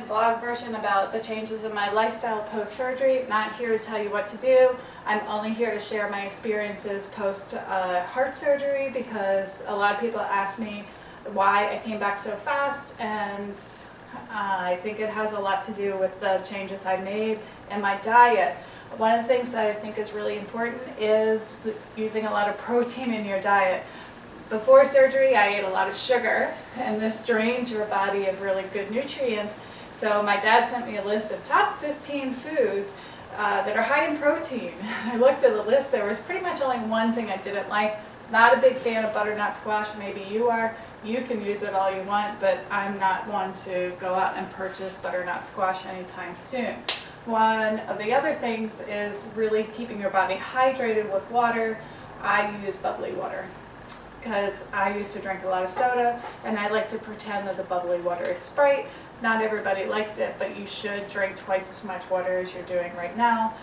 vlog version about the changes in my lifestyle post-surgery. Not here to tell you what to do. I'm only here to share my experiences post-heart surgery, because a lot of people ask me why I came back so fast, and I think it has a lot to do with the changes I made in my diet. One of the things that I think is really important is using a lot of protein in your diet. Before surgery, I ate a lot of sugar, and this drains your body of really good nutrients. So my dad sent me a list of top 15 foods that are high in protein. I looked at the list. There was pretty much only one thing I didn't like. Not a big fan of butternut squash. Maybe you are. You can use it all you want, but I'm not one to go out and purchase butternut squash anytime soon. One of the other things is really keeping your body hydrated with water. I use bubbly water, because I used to drink a lot of soda, and I like to pretend that the bubbly water is Sprite. Not everybody likes it, but you should drink twice as much water as you're doing right now.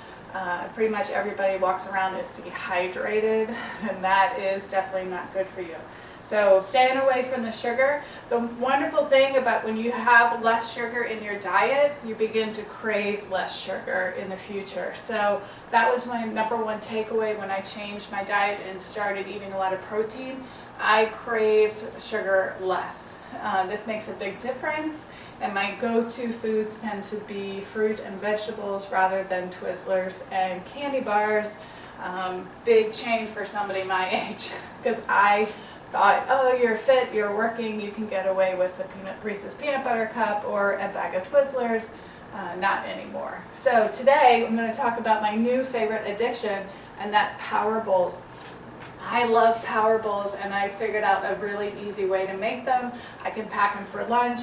Pretty much everybody walks around is dehydrated, and that is definitely not good for you. So staying away from the sugar. The wonderful thing about when you have less sugar in your diet, you begin to crave less sugar in the future. So that was my number one takeaway when I changed my diet and started eating a lot of protein. I craved sugar less. This makes a big difference, and my go-to foods tend to be fruit and vegetables rather than Twizzlers and candy bars. Big change for somebody my age, because I thought, oh, you're fit, you're working, you can get away with a Reese's peanut butter cup or a bag of Twizzlers. Not anymore. So today I'm going to talk about my new favorite addiction, and that's Power Bowls. I love Power Bowls, and I figured out a really easy way to make them. I can pack them for lunch.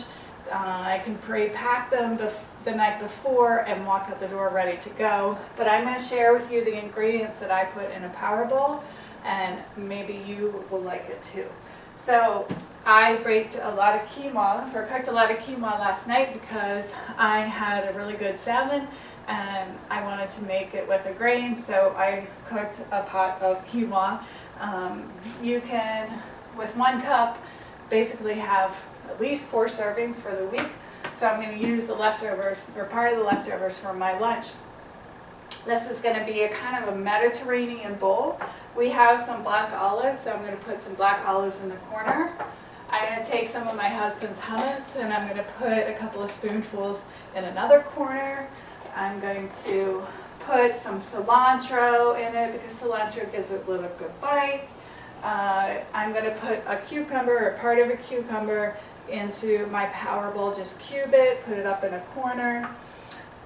I can pre-pack them the night before and walk out the door ready to go. But I'm going to share with you the ingredients that I put in a Power Bowl, and maybe you will like it too. So I baked a lot of quinoa, or cooked a lot of quinoa last night, because I had a really good salmon and I wanted to make it with a grain, so I cooked a pot of quinoa. You can, with 1 cup, basically have at least 4 servings for the week. So I'm going to use the leftovers, or part of the leftovers, for my lunch. This is going to be a kind of a Mediterranean bowl. We have some black olives, so I'm going to put some black olives in the corner. I'm going to take some of my husband's hummus, and I'm going to put a couple of spoonfuls in another corner. I'm going to put some cilantro in it, because cilantro gives it a little good bite. I'm going to put a cucumber, or part of a cucumber, into my Power Bowl. Just cube it, put it up in a corner.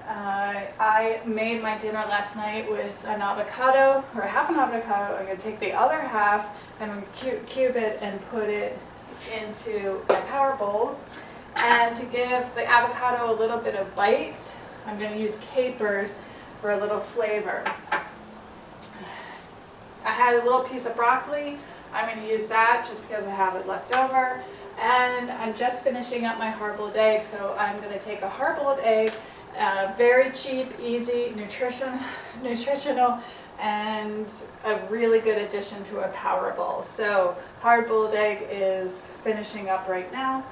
I made my dinner last night with an avocado, or half an avocado. I'm going to take the other half and I'm going to cube it and put it into my Power Bowl. And to give the avocado a little bit of bite, I'm going to use capers for a little flavor. I had a little piece of broccoli. I'm going to use that just because I have it left over. And I'm just finishing up my hard-boiled egg, so I'm going to take a hard-boiled egg. Very cheap, easy, nutritional, and a really good addition to a Power Bowl. So hard-boiled egg is finishing up right now.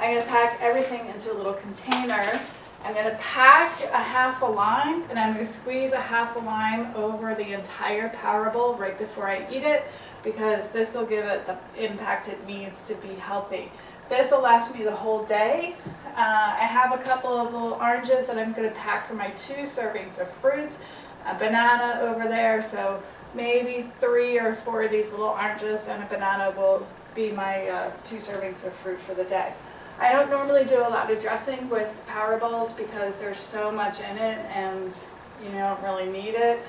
I'm going to pack everything into a little container. I'm going to pack a half a lime, and I'm going to squeeze a half a lime over the entire Power Bowl right before I eat it, because this will give it the impact it needs to be healthy. This will last me the whole day. I have a couple of little oranges that I'm going to pack for my 2 servings of fruit. A banana over there, so maybe 3 or 4 of these little oranges and a banana will be my 2 servings of fruit for the day. I don't normally do a lot of dressing with Power Bowls because there's so much in it and you don't really need it.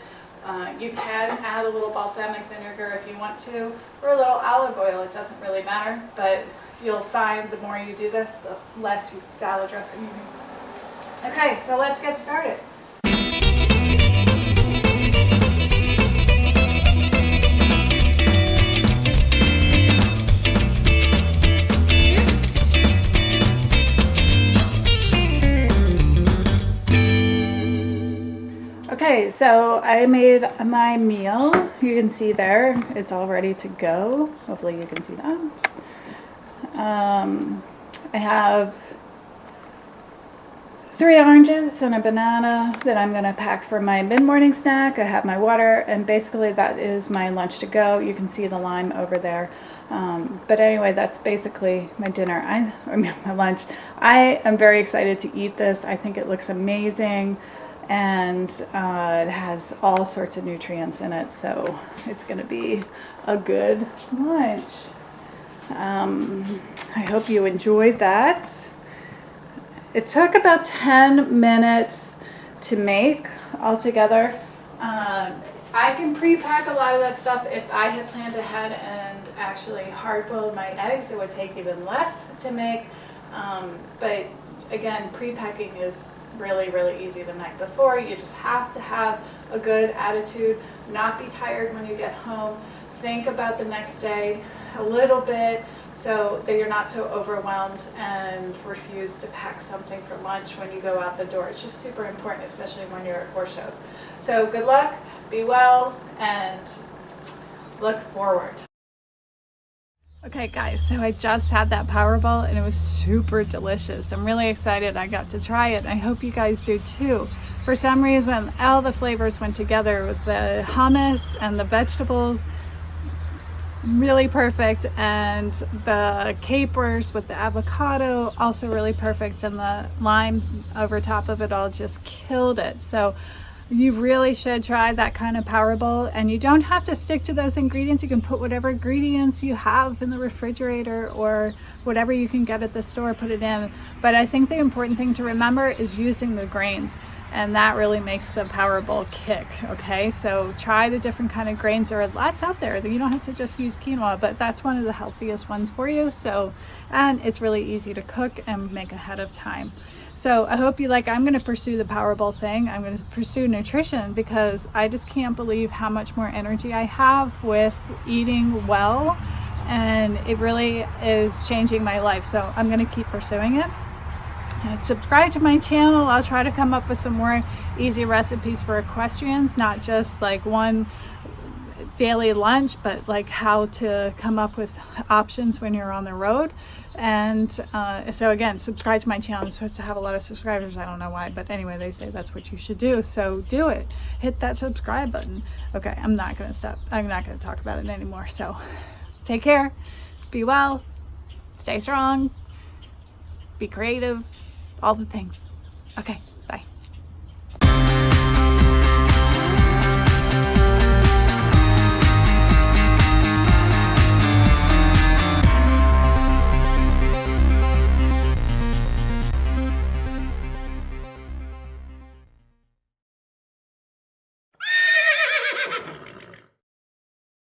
You can add a little balsamic vinegar if you want to, or a little olive oil. It doesn't really matter, but you'll find the more you do this, the less salad dressing you need. Okay, so let's get started. Okay, so I made my meal. You can see there, it's all ready to go. Hopefully you can see that. I have 3 oranges and a banana that I'm gonna pack for my mid-morning snack. I have my water, and basically that is my lunch to go. You can see the lime over there. But anyway, that's basically my dinner. I mean, my lunch. I am very excited to eat this. I think it looks amazing, and it has all sorts of nutrients in it, so it's gonna be a good lunch. I hope you enjoyed that. It took about 10 minutes to make altogether. I can pre-pack a lot of that stuff. If I had planned ahead and actually hard-boiled my eggs, it would take even less to make. But again, pre-packing is really, really easy the night before. You just have to have a good attitude, not be tired when you get home. Think about the next day a little bit so that you're not so overwhelmed and refuse to pack something for lunch when you go out the door. It's just super important, especially when you're at horse shows. So good luck, be well, and look forward. Okay guys, so I just had that Powerball and it was super delicious. I'm really excited I got to try it. I hope you guys do too. For some reason, all the flavors went together with the hummus and the vegetables. Really perfect, and the capers with the avocado also really perfect, and the lime over top of it all just killed it. So you really should try that kind of Powerball, and you don't have to stick to those ingredients. You can put whatever ingredients you have in the refrigerator or whatever you can get at the store, put it in. But I think the important thing to remember is using the grains, and that really makes the Powerball kick. Okay, so try the different kind of grains. There are lots out there that you don't have to just use quinoa, but that's one of the healthiest ones for you. So, and it's really easy to cook and make ahead of time. So I hope you like. I'm going to pursue the Powerball thing. I'm going to pursue nutrition because I just can't believe how much more energy I have with eating well, and it really is changing my life. So I'm going to keep pursuing it. And subscribe to my channel. I'll try to come up with some more easy recipes for equestrians, not just like one daily lunch, but like how to come up with options when you're on the road. And so again, subscribe to my channel. I'm supposed to have a lot of subscribers. I don't know why, but anyway, they say that's what you should do. So do it. Hit that subscribe button. Okay, I'm not going to stop. I'm not going to talk about it anymore. So take care. Be well. Stay strong. Be creative. All the things. Okay, bye.